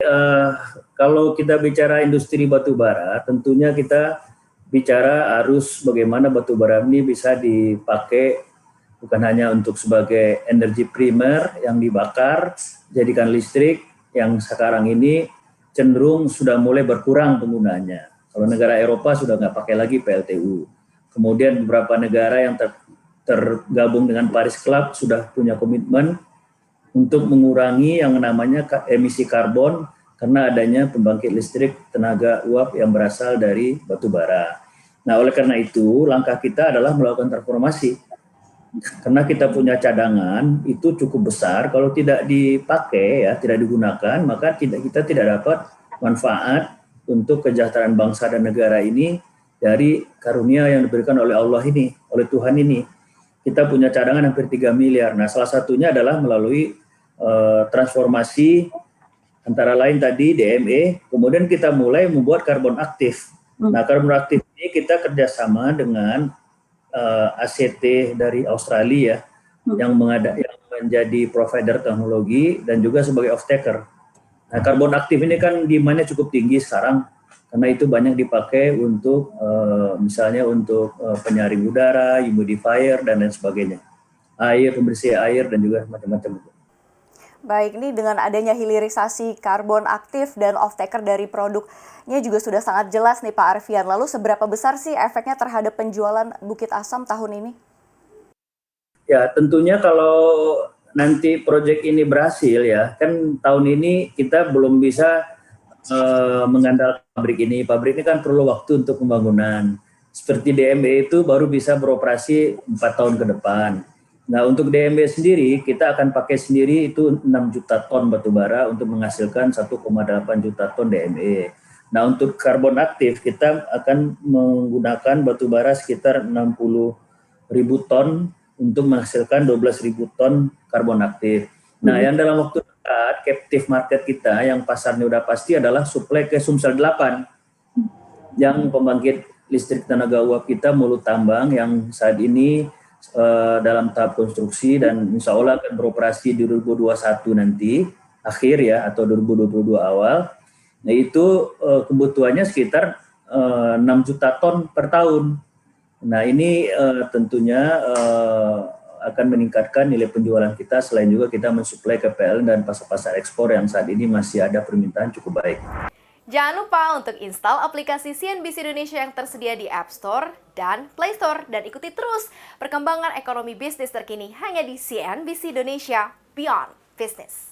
eh, kalau kita bicara industri batu bara, tentunya kita bicara arus bagaimana batu bara ini bisa dipakai bukan hanya untuk sebagai energi primer yang dibakar, jadikan listrik yang sekarang ini cenderung sudah mulai berkurang penggunaannya. Kalau negara Eropa sudah nggak pakai lagi PLTU. Kemudian beberapa negara yang tergabung dengan Paris Club sudah punya komitmen untuk mengurangi yang namanya emisi karbon karena adanya pembangkit listrik tenaga uap yang berasal dari batu bara. Nah, oleh karena itu, langkah kita adalah melakukan transformasi. Karena kita punya cadangan itu cukup besar, kalau tidak dipakai ya, tidak digunakan, maka kita tidak dapat manfaat untuk kesejahteraan bangsa dan negara ini dari karunia yang diberikan oleh Allah ini, oleh Tuhan ini. Kita punya cadangan hampir 3 miliar. Nah, salah satunya adalah melalui transformasi antara lain tadi DME, kemudian kita mulai membuat karbon aktif. Nah, karbon aktif ini kita kerjasama dengan ACT dari Australia yang menjadi provider teknologi dan juga sebagai off-taker. Nah, karbon aktif ini kan demand-nya cukup tinggi sekarang karena itu banyak dipakai untuk misalnya untuk penyaring udara, humidifier dan lain sebagainya. Air, pembersih air dan juga macam-macam. Baik, ini dengan adanya hilirisasi karbon aktif dan off-taker dari produknya juga sudah sangat jelas nih Pak Arfian. Lalu seberapa besar sih efeknya terhadap penjualan Bukit Asam tahun ini? Ya, tentunya kalau nanti proyek ini berhasil ya, kan tahun ini kita belum bisa mengandalkan pabrik ini. Pabrik ini kan perlu waktu untuk pembangunan. Seperti DMB itu baru bisa beroperasi 4 tahun ke depan. Nah, untuk DMB sendiri, kita akan pakai sendiri itu 6 juta ton batu bara untuk menghasilkan 1,8 juta ton DME. Nah, untuk karbon aktif, kita akan menggunakan batu bara sekitar 60.000 ton untuk menghasilkan 12.000 ton karbon aktif. Nah, yang dalam waktu dekat, captive market kita yang pasarnya udah pasti adalah supply ke Sumsel 8, yang pembangkit listrik tenaga uap kita Mulut Tambang yang saat ini dalam tahap konstruksi dan insya Allah akan beroperasi di 2021 nanti akhir ya atau 2022 awal. Nah itu kebutuhannya sekitar 6 juta ton per tahun. Nah ini tentunya akan meningkatkan nilai penjualan kita selain juga kita mensuplai ke PLN dan pasar-pasar ekspor yang saat ini masih ada permintaan cukup baik. Jangan lupa untuk install aplikasi CNBC Indonesia yang tersedia di App Store dan Play Store dan ikuti terus perkembangan ekonomi bisnis terkini hanya di CNBC Indonesia Beyond Business.